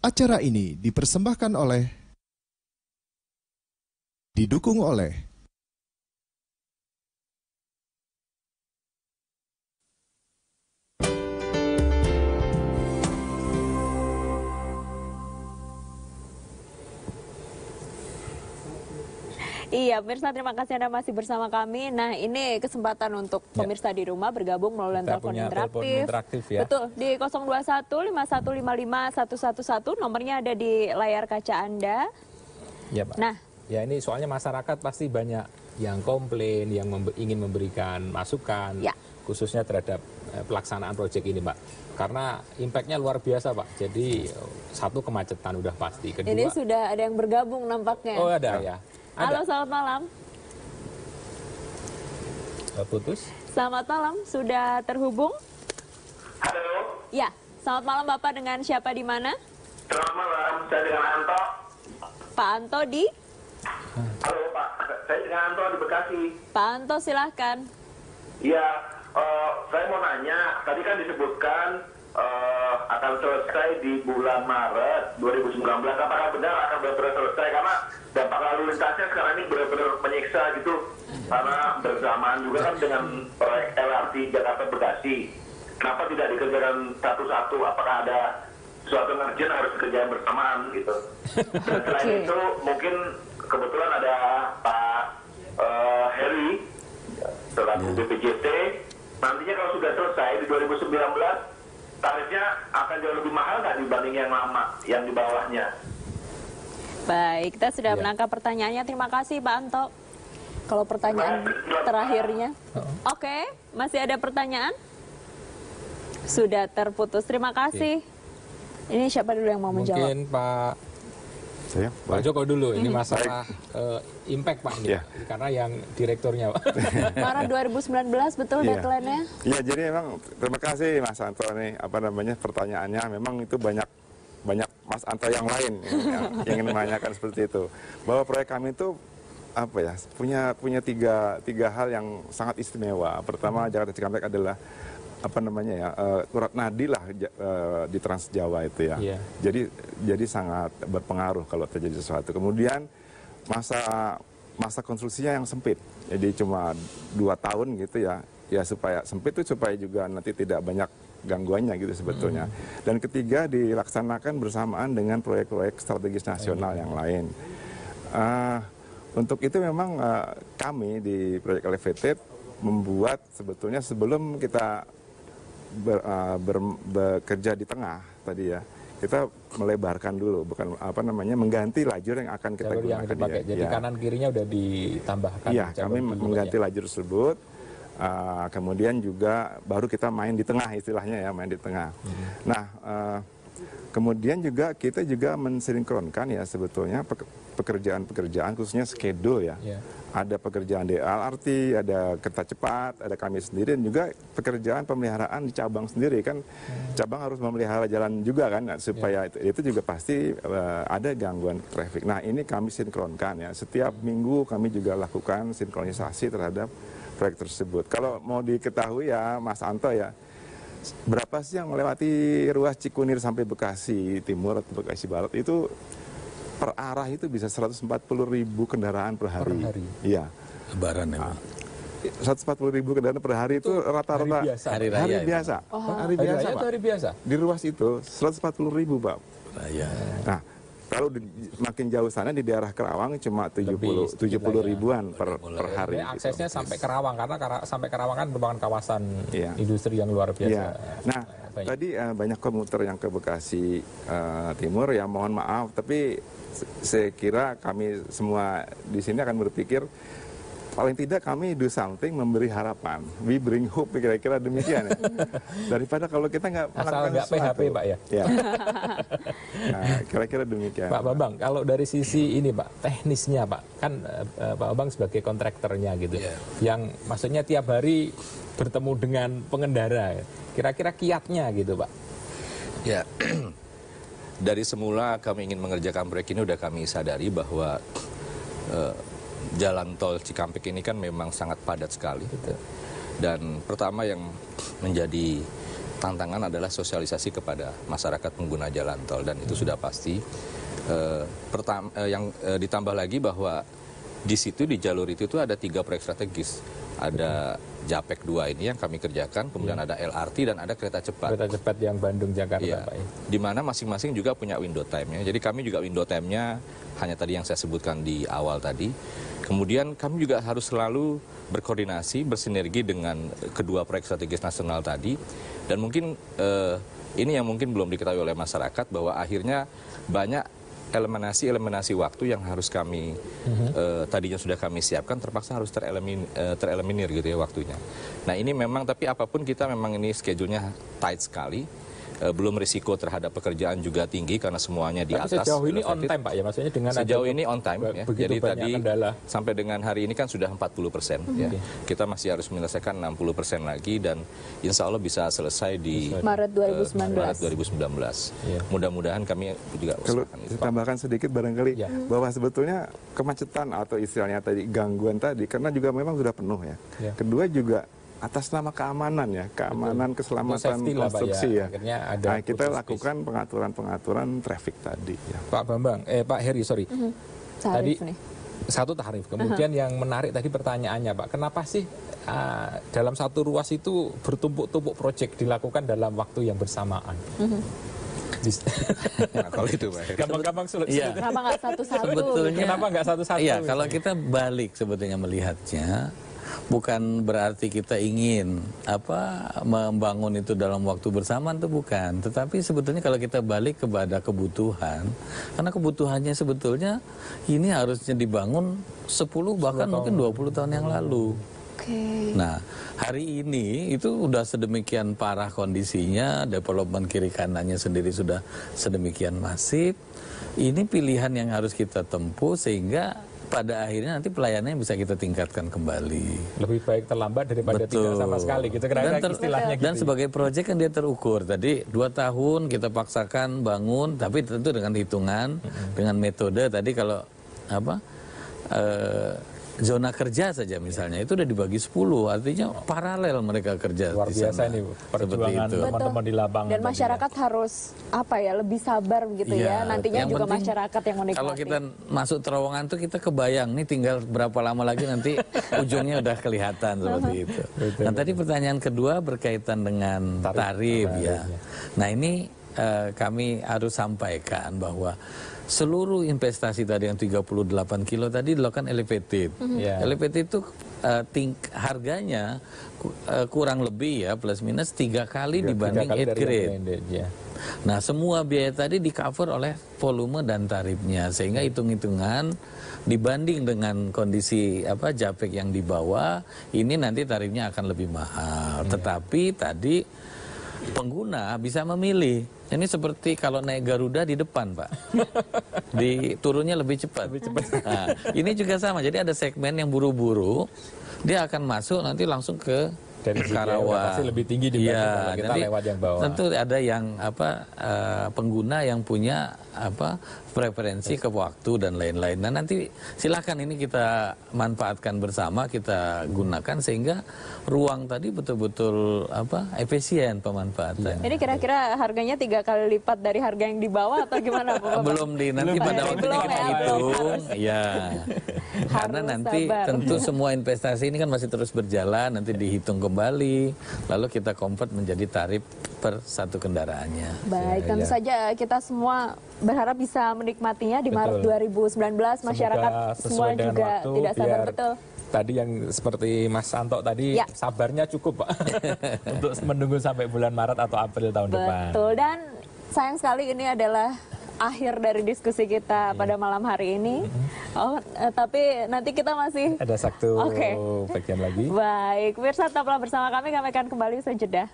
Acara ini dipersembahkan oleh, didukung oleh Iya, pemirsa, terima kasih Anda masih bersama kami. Nah, ini kesempatan untuk pemirsa di rumah bergabung melalui telepon interaktif. Ya. Betul, di 021-5155-111, nomornya ada di layar kaca Anda. Ya, Pak. Nah, ya ini soalnya masyarakat pasti banyak yang komplain, yang ingin memberikan masukan, ya, khususnya terhadap pelaksanaan proyek ini, Pak. Karena impact-nya luar biasa, Pak. Jadi, satu, kemacetan udah pasti. Kedua, ini sudah ada yang bergabung nampaknya. Oh, ada ya. Halo, selamat malam. Putus. Selamat malam, sudah terhubung? Halo. Ya, selamat malam Bapak, dengan siapa di mana? Selamat malam, saya dengan Anto. Pak Anto di? Halo Pak, saya dengan Anto di Bekasi. Pak Anto, silahkan. Iya, saya mau nanya, tadi kan disebutkan akan selesai di bulan Maret 2019. Apakah benar akan benar-benar selesai? Karena dampak lalu lintasnya sekarang ini benar-benar menyiksa gitu. Karena bersamaan juga kan dengan proyek LRT Jakarta Bekasi. Kenapa tidak dikerjakan satu-satu? Apakah ada suatu urgent harus dikerjakan bersamaan gitu? Dan selain itu mungkin kebetulan ada Pak Heri selaku BPJT. Nantinya kalau sudah selesai di 2019, tarifnya akan jauh lebih mahal nggak dibanding yang lama, yang di bawahnya? Baik, kita sudah menangkap pertanyaannya. Terima kasih Pak Anto. Kalau pertanyaan terakhirnya. Oke, masih ada pertanyaan? Sudah terputus. Terima kasih. Ini siapa dulu yang mau menjawab? Mungkin Pak Joko dulu. Ini masalah impact Pak ini. Ya. Karena yang direkturnya Pak. Maret 2019 betul deadline-nya? Iya, jadi memang terima kasih Mas Anto nih, pertanyaannya memang itu banyak Mas Anto yang lain yang ingin menanyakan seperti itu. Bahwa proyek kami itu punya tiga hal yang sangat istimewa. Pertama, Jakarta Cikampek adalah urat nadi lah di Trans Jawa itu ya. Yeah. Jadi sangat berpengaruh kalau terjadi sesuatu. Kemudian masa konstruksinya yang sempit. Jadi cuma 2 tahun gitu ya. Ya supaya sempit itu supaya juga nanti tidak banyak gangguannya gitu sebetulnya. Dan ketiga, dilaksanakan bersamaan dengan proyek-proyek strategis nasional yang lain. Untuk itu memang kami di Proyek Elevated membuat sebetulnya sebelum kita bekerja di tengah tadi ya, kita melebarkan dulu, bukan mengganti lajur yang akan kita gunakan. Jadi kanan kirinya udah ditambahkan. Iya, kami mengganti lajur tersebut. Kemudian juga baru kita main di tengah, istilahnya ya, main di tengah. Nah, kemudian juga kita juga mensinkronkan ya sebetulnya pekerjaan-pekerjaan khususnya schedule ya. Ada pekerjaan di LRT, ada kereta cepat, ada kami sendiri, dan juga pekerjaan pemeliharaan di cabang sendiri kan. Cabang harus memelihara jalan juga kan, supaya itu juga pasti ada gangguan traffic. Nah, ini kami sinkronkan ya. Setiap minggu kami juga lakukan sinkronisasi terhadap proyek tersebut. Kalau mau diketahui ya Mas Anto ya, berapa sih yang melewati ruas Cikunir sampai Bekasi Timur atau Bekasi Barat itu per arah itu bisa 140.000 kendaraan per hari. Iya. Lebaran memang. 140.000 kendaraan per hari itu rata-rata hari biasa. Hari biasa, Pak. Hari biasa. Di ruas itu 140.000, Pak. Nah, kalau makin jauh sana di daerah Kerawang cuma 70 ribuan per hari. Aksesnya sampai Kerawang, karena sampai Kerawang kan merupakan kawasan industri yang luar biasa. Iya. Nah, tadi banyak komuter yang ke Bekasi Timur ya, mohon maaf, tapi saya kira kami semua di sini akan berpikir paling tidak kami do something, memberi harapan. We bring hope, kira-kira demikian ya. Daripada kalau kita nggak melakukan nggak PHP, Pak ya. Nah, kira-kira demikian. Pak Bambang, kalau dari sisi ini Pak, teknisnya Pak, kan Pak Bambang sebagai kontraktornya gitu, yang maksudnya tiap hari bertemu dengan pengendara, kira-kira kiatnya gitu Pak. Ya, dari semula kami ingin mengerjakan proyek ini udah kami sadari bahwa jalan tol Cikampek ini kan memang sangat padat sekali. Dan pertama yang menjadi tantangan adalah sosialisasi kepada masyarakat pengguna jalan tol, dan itu sudah pasti. Ditambah lagi bahwa di situ, di jalur itu tuh ada 3 proyek strategis. Ada JAPEK 2 ini yang kami kerjakan, kemudian ada LRT dan ada kereta cepat. Kereta cepat yang Bandung-Jakarta, ya, Pak. Di mana masing-masing juga punya window time-nya. Jadi kami juga window time-nya hanya tadi yang saya sebutkan di awal tadi. Kemudian kami juga harus selalu berkoordinasi, bersinergi dengan kedua proyek strategis nasional tadi. Dan mungkin ini yang mungkin belum diketahui oleh masyarakat, bahwa akhirnya banyak eliminasi waktu yang harus kami tadinya sudah kami siapkan, terpaksa harus tereliminir gitu ya waktunya. Nah ini memang, tapi apapun kita memang ini schedule-nya tight sekali. Belum risiko terhadap pekerjaan juga tinggi karena semuanya di atas. Sejauh ini on time, Pak, ya, maksudnya dengan sejauh ini on time ya. Jadi tadi kendala, sampai dengan hari ini kan sudah 40%, ya. Kita masih harus menyelesaikan 60% lagi, dan insya Allah bisa selesai di Maret 2019. Ya. Mudah-mudahan kami juga Kalau tambahkan sedikit barangkali bahwa sebetulnya kemacetan atau istilahnya tadi gangguan tadi karena juga memang sudah penuh ya. Kedua juga atas nama keamanan ya, keamanan, keselamatan konstruksi ya. Nah, kita lakukan pengaturan traffic tadi. Ya. Pak Bambang, Pak Heri, sorry. Tadi satu tarif. Kemudian yang menarik tadi pertanyaannya, Pak, kenapa sih dalam satu ruas itu bertumpuk-tumpuk proyek dilakukan dalam waktu yang bersamaan? Nah, kalau itu, Pak. Gampang-gampang sulit. Iya. Kenapa nggak satu-satu? Sebetulnya, kenapa nggak satu-satu? Iya, kalau kita balik sebetulnya melihatnya, bukan berarti kita ingin membangun itu dalam waktu bersamaan, itu bukan. Tetapi sebetulnya kalau kita balik kepada kebutuhan, karena kebutuhannya sebetulnya ini harusnya dibangun 10 bahkan mungkin 20 tahun yang lalu. Nah, hari ini itu udah sedemikian parah kondisinya, development kiri kanannya sendiri sudah sedemikian masif. Ini pilihan yang harus kita tempuh sehingga pada akhirnya nanti pelayanannya bisa kita tingkatkan kembali. Lebih baik terlambat daripada tidak sama sekali gitu, kira-kira istilahnya gitu. Dan sebagai proyek kan dia terukur. Tadi 2 tahun kita paksakan bangun, tapi tentu dengan hitungan, dengan metode tadi kalau zona kerja saja misalnya itu udah dibagi 10, artinya paralel mereka kerja. Luar biasa ini perjuangan teman-teman di lapangan. Dan masyarakat harus lebih sabar begitu ya. Nantinya juga masyarakat yang menikmati. Kalau kita masuk terowongan tuh kita kebayang nih tinggal berapa lama lagi nanti ujungnya udah kelihatan seperti itu. Nah tadi pertanyaan kedua berkaitan dengan tarif ya. Nah ini kami harus sampaikan bahwa seluruh investasi tadi yang 38 kilo tadi dilakukan elevated. Elevated itu harganya kurang lebih ya plus minus 3 kali dibanding 8 grade. Nah semua biaya tadi di cover oleh volume dan tarifnya, sehingga hitung-hitungan dibanding dengan kondisi JAPEK yang di bawah ini nanti tarifnya akan lebih mahal. Tetapi tadi pengguna bisa memilih. Ini seperti kalau naik Garuda di depan, Pak. Turunnya lebih cepat. Nah, ini juga sama. Jadi ada segmen yang buru-buru, dia akan masuk nanti langsung ke Karawang. Pasti lebih tinggi dibanding kalau kita lewat yang bawah. Tentu ada yang pengguna yang punya preferensi ke waktu dan lain-lain. Nah nanti silakan ini kita manfaatkan bersama, kita gunakan sehingga ruang tadi betul-betul efisien pemanfaatan. Ini kira-kira harganya 3 kali lipat dari harga yang di bawah atau gimana, Bapak? Belum nanti pada waktu kita hitung, ya. Karena nanti tentu semua investasi ini kan masih terus berjalan, nanti dihitung kembali, lalu kita convert menjadi tarif per satu kendaraannya. Baik, tentu saja kita semua berharap bisa menikmatinya di Maret 2019. Masyarakat semua juga tidak sabar betul. Tadi yang seperti Mas Anto tadi, sabarnya cukup, Pak. Untuk menunggu sampai bulan Maret atau April tahun depan. Betul, dan sayang sekali ini adalah akhir dari diskusi kita pada malam hari ini. Tapi nanti kita masih ada satu bagian lagi. Baik, pemirsa tetaplah bersama kami akan kembali usai jeda.